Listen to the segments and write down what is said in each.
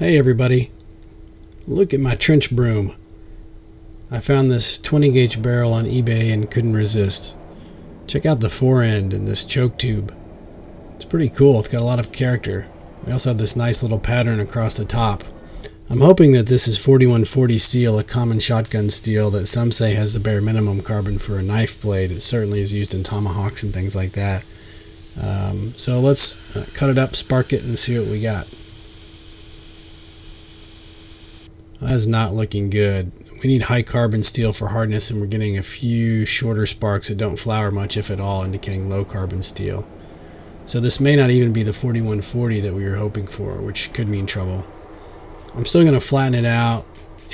Hey everybody, look at my trench broom. I found this 20 gauge barrel on eBay and couldn't resist. Check out the fore end and this choke tube. It's pretty cool, it's got a lot of character. We also have this nice little pattern across the top. I'm hoping that this is 4140 steel, a common shotgun steel that some say has the bare minimum carbon for a knife blade. It certainly is used in tomahawks and things like that. So let's cut it up, spark it, and see what we got. That's not looking good. We need high carbon steel for hardness, and we're getting a few shorter sparks that don't flower much, if at all, indicating low carbon steel. So this may not even be the 4140 that we were hoping for, which could mean trouble. I'm still going to flatten it out,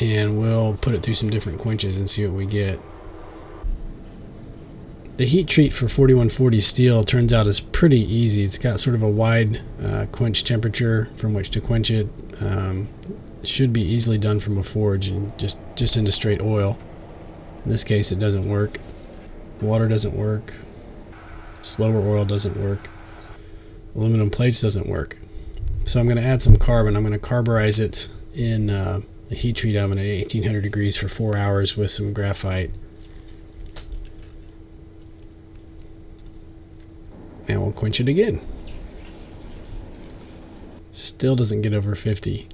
and we'll put it through some different quenches and see what we get. The heat treat for 4140 steel turns out is pretty easy. It's got sort of a wide quench temperature from which to quench it. It should be easily done from a forge and just into straight oil. In this case it doesn't work. Water doesn't work. Slower oil doesn't work. Aluminum plates doesn't work. So I'm going to add some carbon. I'm going to carburize it in a heat treat oven at 1800 degrees for 4 hours with some graphite. And we'll quench it again. Still doesn't get over 50.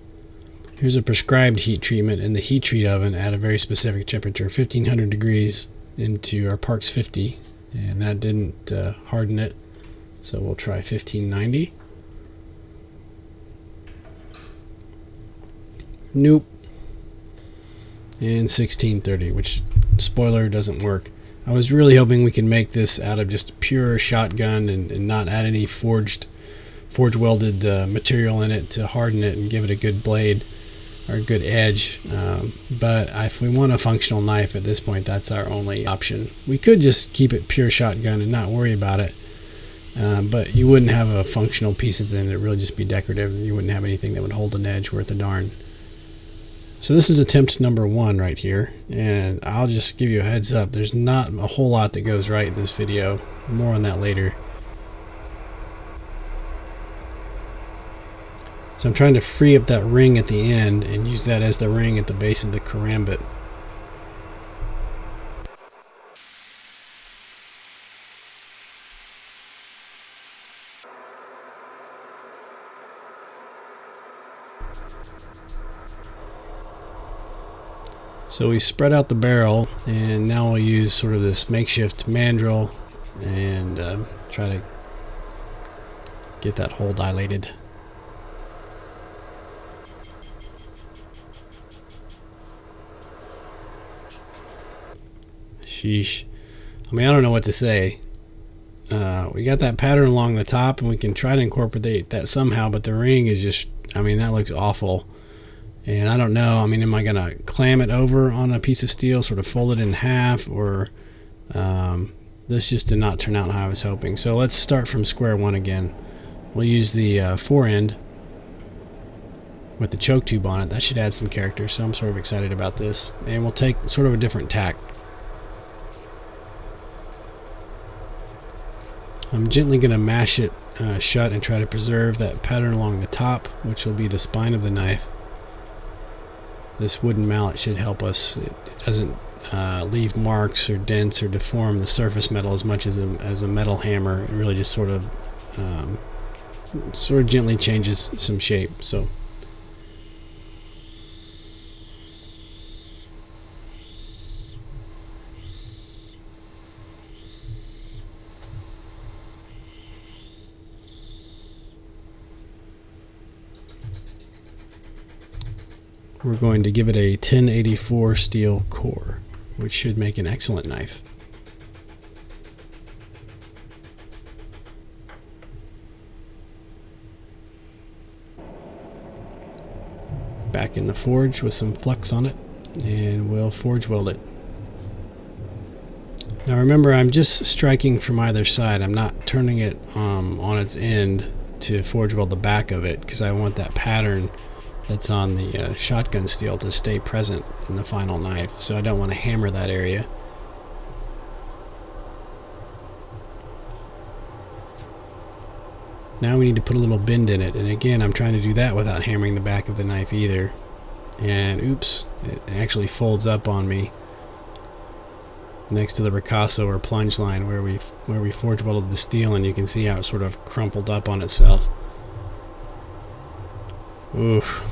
Here's a prescribed heat treatment in the heat treat oven at a very specific temperature, 1500 degrees into our Parks 50, and that didn't harden it, so we'll try 1590. Nope. And 1630, which, spoiler, doesn't work. I was really hoping we could make this out of just pure shotgun and not add any forge welded material in it to harden it and give it a good blade or a good edge, but if we want a functional knife at this point, that's our only option. We could just keep it pure shotgun and not worry about it, but you wouldn't have a functional piece of it, and it would really just be decorative. You wouldn't have anything that would hold an edge worth a darn. So this is attempt number 1 right here, and I'll just give you a heads up, there's not a whole lot that goes right in this video. More on that later. So I'm trying to free up that ring at the end and use that as the ring at the base of the Karambit. So we spread out the barrel, and now we'll use sort of this makeshift mandrel and try to get that hole dilated. Sheesh. I mean, I don't know what to say. We got that pattern along the top, and we can try to incorporate that somehow, but the ring is just, I mean, that looks awful. And I don't know, I mean, am I going to clam it over on a piece of steel, sort of fold it in half, or this just did not turn out how I was hoping. So let's start from square one again. We'll use the fore end with the choke tube on it. That should add some character, so I'm sort of excited about this. And we'll take sort of a different tack. I'm gently going to mash it shut and try to preserve that pattern along the top, which will be the spine of the knife. This wooden mallet should help us. It doesn't leave marks or dents or deform the surface metal as much as a metal hammer. It really just sort of gently changes some shape. So we're going to give it a 1084 steel core, which should make an excellent knife. Back in the forge with some flux on it, and we'll forge weld it. Now remember, I'm just striking from either side. I'm not turning it on its end to forge weld the back of it, because I want that pattern that's on the shotgun steel to stay present in the final knife, so I don't want to hammer that area. Now we need to put a little bend in it, and again I'm trying to do that without hammering the back of the knife either. And oops, it actually folds up on me next to the ricasso or plunge line where we forge welded the steel, and you can see how it sort of crumpled up on itself. Oof.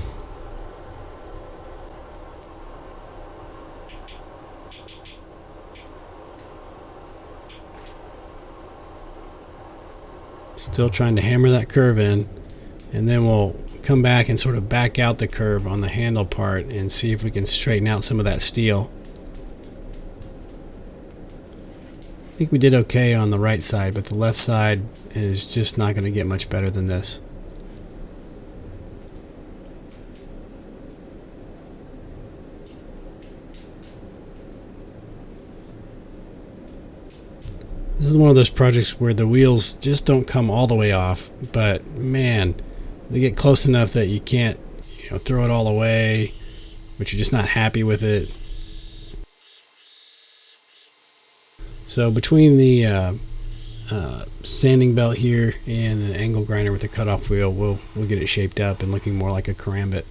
Still trying to hammer that curve in, and then we'll come back and sort of back out the curve on the handle part and see if we can straighten out some of that steel. I think we did okay on the right side, but the left side is just not going to get much better than this. This is one of those projects where the wheels just don't come all the way off, but man, they get close enough that you can't, throw it all away, but you're just not happy with it. So between the sanding belt here and an angle grinder with a cutoff wheel, we'll get it shaped up and looking more like a Karambit.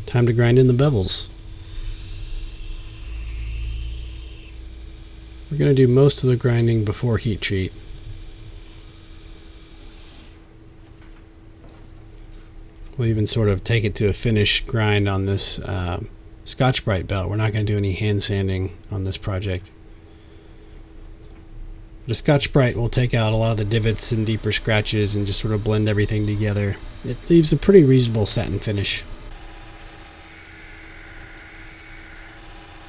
Time to grind in the bevels. We're going to do most of the grinding before heat treat. We'll even sort of take it to a finish grind on this Scotch-Brite belt. We're not going to do any hand sanding on this project. But a Scotch-Brite will take out a lot of the divots and deeper scratches and just sort of blend everything together. It leaves a pretty reasonable satin finish.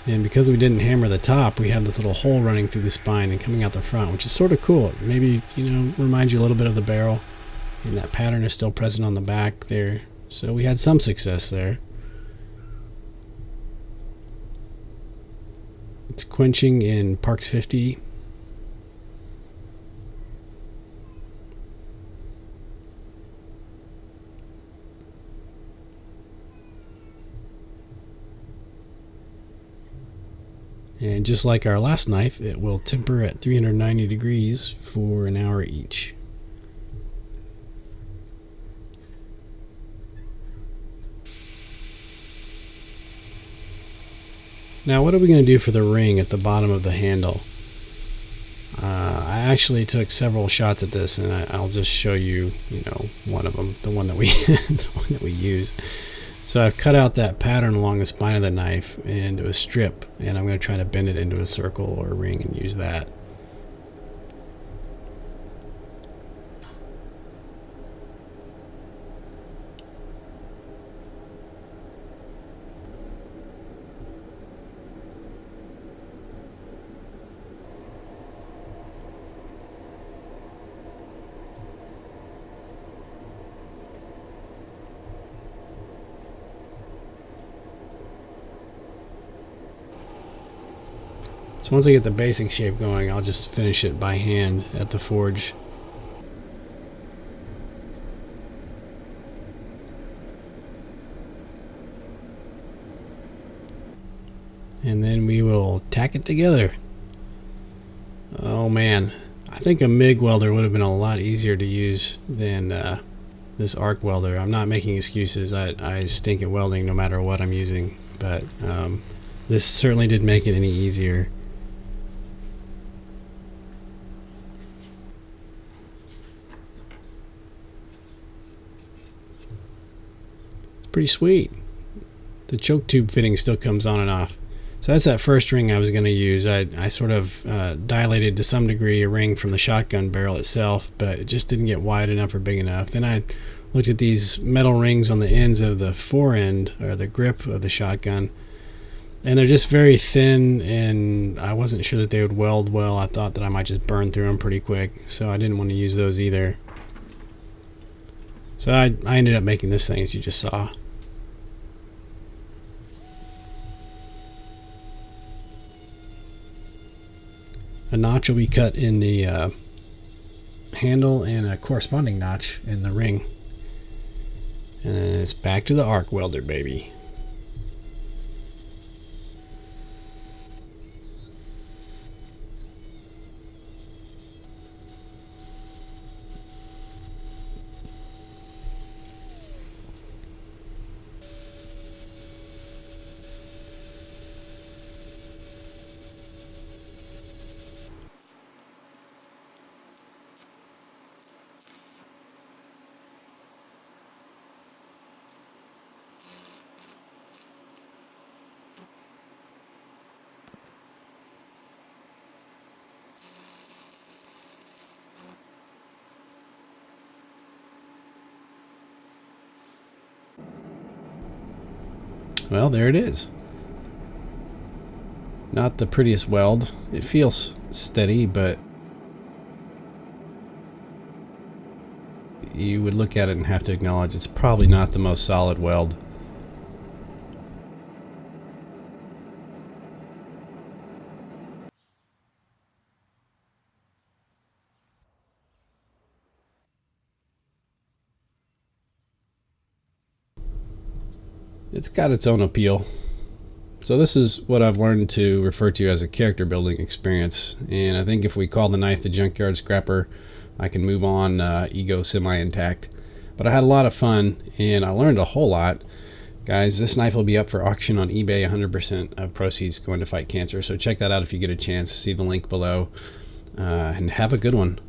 And because we didn't hammer the top, we have this little hole running through the spine and coming out the front, which is sort of cool. It maybe, reminds you a little bit of the barrel. And that pattern is still present on the back there. So we had some success there. It's quenching in Parks 50. And just like our last knife, it will temper at 390 degrees for an hour each. Now what are we going to do for the ring at the bottom of the handle? I actually took several shots at this, and I'll just show you, one of them, the one that we the one that we use. So I've cut out that pattern along the spine of the knife into a strip, and I'm going to try to bend it into a circle or a ring and use that. So once I get the basic shape going, I'll just finish it by hand at the forge. And then we will tack it together. Oh man, I think a MIG welder would have been a lot easier to use than this arc welder. I'm not making excuses. I stink at welding no matter what I'm using, but this certainly didn't make it any easier. Pretty sweet. The choke tube fitting still comes on and off. So that's that first ring I was going to use. I sort of dilated to some degree a ring from the shotgun barrel itself, but it just didn't get wide enough or big enough. Then I looked at these metal rings on the ends of the forend, or the grip of the shotgun, And they're just very thin, and I wasn't sure that they would weld well. I thought that I might just burn through them pretty quick, so I didn't want to use those either. So I ended up making this thing, as you just saw. A notch will be cut in the handle and a corresponding notch in the ring. And then it's back to the arc welder, baby. Well, there it is. Not the prettiest weld. It feels steady, but you would look at it and have to acknowledge it's probably not the most solid weld. It's got its own appeal. So this is what I've learned to refer to as a character building experience, and I think if we call the knife the Junkyard Scrapper, I can move on ego semi-intact. But I had a lot of fun, and I learned a whole lot. Guys, this knife will be up for auction on eBay, 100% of proceeds going to fight cancer, so check that out if you get a chance. See the link below, and have a good one.